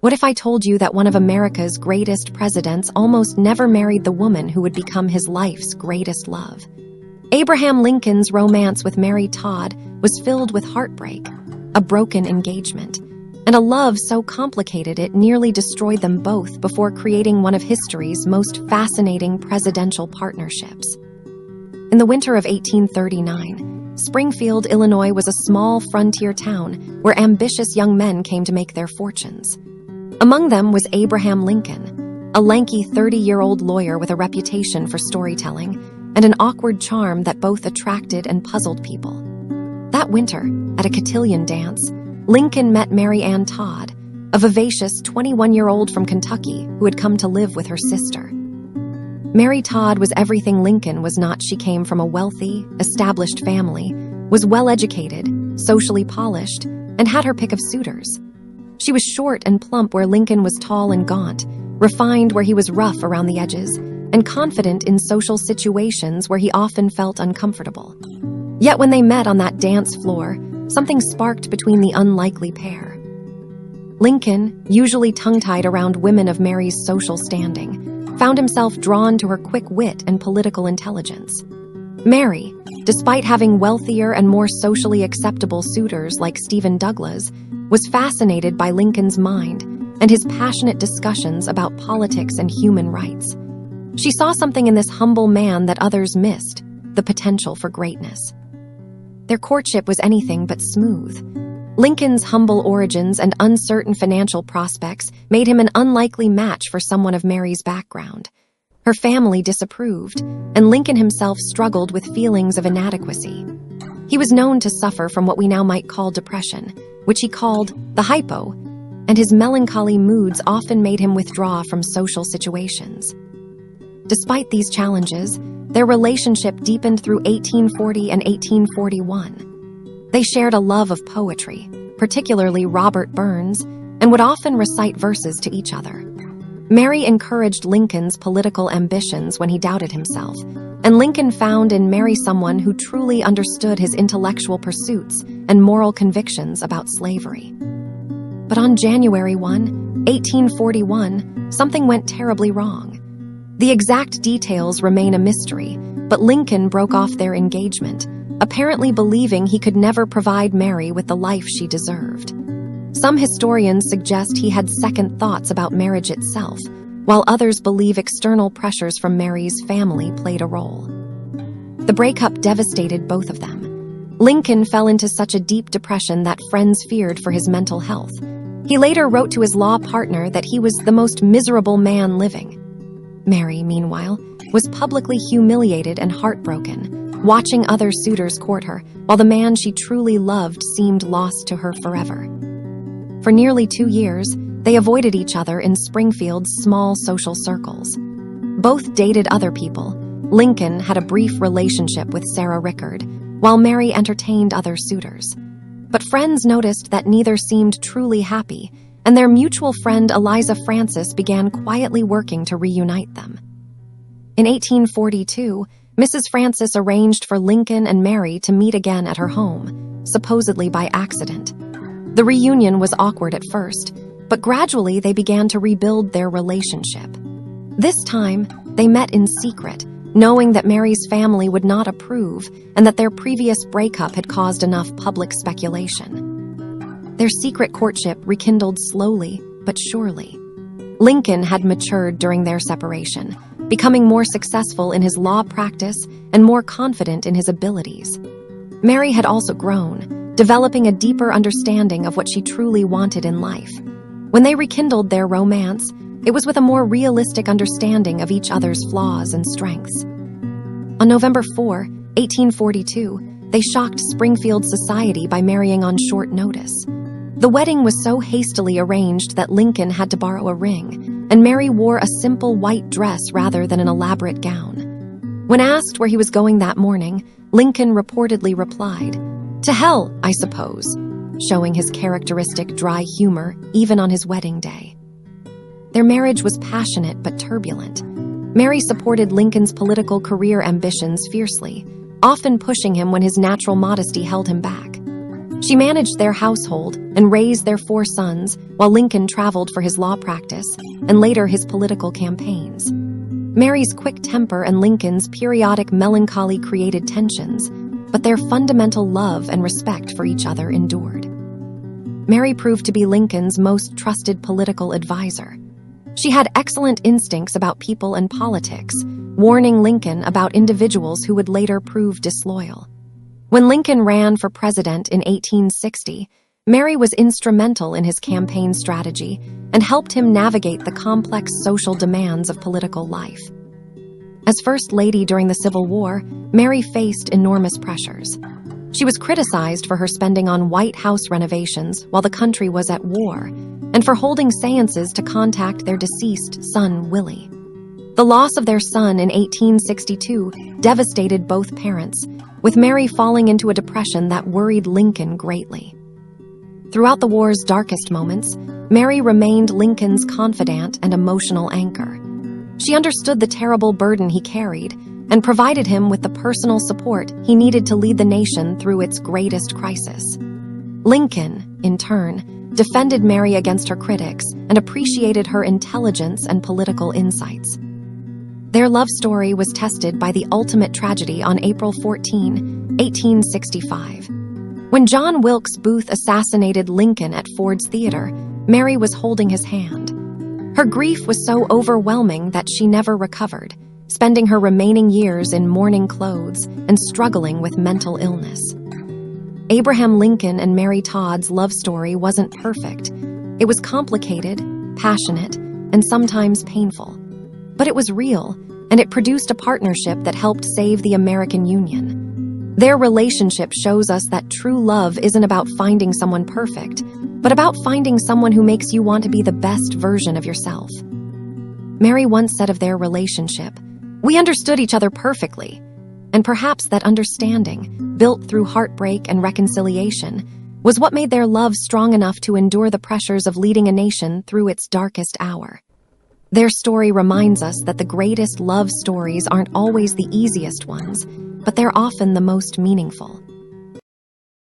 What if I told you that one of America's greatest presidents almost never married the woman who would become his life's greatest love? Abraham Lincoln's romance with Mary Todd was filled with heartbreak, a broken engagement, and a love so complicated it nearly destroyed them both before creating one of history's most fascinating presidential partnerships. In the winter of 1839, Springfield, Illinois was a small frontier town where ambitious young men came to make their fortunes. Among them was Abraham Lincoln, a lanky 30-year-old lawyer with a reputation for storytelling and an awkward charm that both attracted and puzzled people. That winter, at a cotillion dance, Lincoln met Mary Todd, a vivacious 21-year-old from Kentucky who had come to live with her sister. Mary Todd was everything Lincoln was not. She came from a wealthy, established family, was well-educated, socially polished, and had her pick of suitors. She was short and plump where Lincoln was tall and gaunt, refined where he was rough around the edges, and confident in social situations where he often felt uncomfortable. Yet when they met on that dance floor, something sparked between the unlikely pair. Lincoln, usually tongue-tied around women of Mary's social standing, found himself drawn to her quick wit and political intelligence. Mary, despite having wealthier and more socially acceptable suitors like Stephen Douglas, was fascinated by Lincoln's mind and his passionate discussions about politics and human rights. She saw something in this humble man that others missed, the potential for greatness. Their courtship was anything but smooth. Lincoln's humble origins and uncertain financial prospects made him an unlikely match for someone of Mary's background. Her family disapproved, and Lincoln himself struggled with feelings of inadequacy. He was known to suffer from what we now might call depression, which he called the hypo, and his melancholy moods often made him withdraw from social situations. Despite these challenges, their relationship deepened through 1840 and 1841. They shared a love of poetry, particularly Robert Burns, and would often recite verses to each other. Mary encouraged Lincoln's political ambitions when he doubted himself, and Lincoln found in Mary someone who truly understood his intellectual pursuits and moral convictions about slavery. But on January 1, 1841, something went terribly wrong. The exact details remain a mystery, but Lincoln broke off their engagement, apparently believing he could never provide Mary with the life she deserved. Some historians suggest he had second thoughts about marriage itself, while others believe external pressures from Mary's family played a role. The breakup devastated both of them. Lincoln fell into such a deep depression that friends feared for his mental health. He later wrote to his law partner that he was the most miserable man living. Mary, meanwhile, was publicly humiliated and heartbroken, watching other suitors court her, while the man she truly loved seemed lost to her forever. For nearly 2 years, they avoided each other in Springfield's small social circles. Both dated other people. Lincoln had a brief relationship with Sarah Rickard, while Mary entertained other suitors. But friends noticed that neither seemed truly happy, and their mutual friend Eliza Francis began quietly working to reunite them. In 1842, Mrs. Francis arranged for Lincoln and Mary to meet again at her home, supposedly by accident. The reunion was awkward at first, but gradually they began to rebuild their relationship. This time, they met in secret, knowing that Mary's family would not approve and that their previous breakup had caused enough public speculation. Their secret courtship rekindled slowly but surely. Lincoln had matured during their separation, becoming more successful in his law practice and more confident in his abilities. Mary had also grown, developing a deeper understanding of what she truly wanted in life. When they rekindled their romance, it was with a more realistic understanding of each other's flaws and strengths. On November 4, 1842, they shocked Springfield society by marrying on short notice. The wedding was so hastily arranged that Lincoln had to borrow a ring, and Mary wore a simple white dress rather than an elaborate gown. When asked where he was going that morning, Lincoln reportedly replied, "To hell, I suppose," showing his characteristic dry humor even on his wedding day. Their marriage was passionate but turbulent. Mary supported Lincoln's political career ambitions fiercely, often pushing him when his natural modesty held him back. She managed their household and raised their 4 sons while Lincoln traveled for his law practice and later his political campaigns. Mary's quick temper and Lincoln's periodic melancholy created tensions, but their fundamental love and respect for each other endured. Mary proved to be Lincoln's most trusted political advisor. She had excellent instincts about people and politics, warning Lincoln about individuals who would later prove disloyal. When Lincoln ran for president in 1860, Mary was instrumental in his campaign strategy and helped him navigate the complex social demands of political life. As First Lady during the Civil War, Mary faced enormous pressures. She was criticized for her spending on White House renovations while the country was at war, and for holding seances to contact their deceased son, Willie. The loss of their son in 1862 devastated both parents, with Mary falling into a depression that worried Lincoln greatly. Throughout the war's darkest moments, Mary remained Lincoln's confidant and emotional anchor. She understood the terrible burden he carried and provided him with the personal support he needed to lead the nation through its greatest crisis. Lincoln, in turn, defended Mary against her critics and appreciated her intelligence and political insights. Their love story was tested by the ultimate tragedy on April 14, 1865. When John Wilkes Booth assassinated Lincoln at Ford's Theater, Mary was holding his hand. Her grief was so overwhelming that she never recovered, spending her remaining years in mourning clothes and struggling with mental illness. Abraham Lincoln and Mary Todd's love story wasn't perfect. It was complicated, passionate, and sometimes painful. But it was real, and it produced a partnership that helped save the American Union. Their relationship shows us that true love isn't about finding someone perfect, but about finding someone who makes you want to be the best version of yourself. Mary once said of their relationship, "We understood each other perfectly," and perhaps that understanding, built through heartbreak and reconciliation, was what made their love strong enough to endure the pressures of leading a nation through its darkest hour. Their story reminds us that the greatest love stories aren't always the easiest ones, but they're often the most meaningful.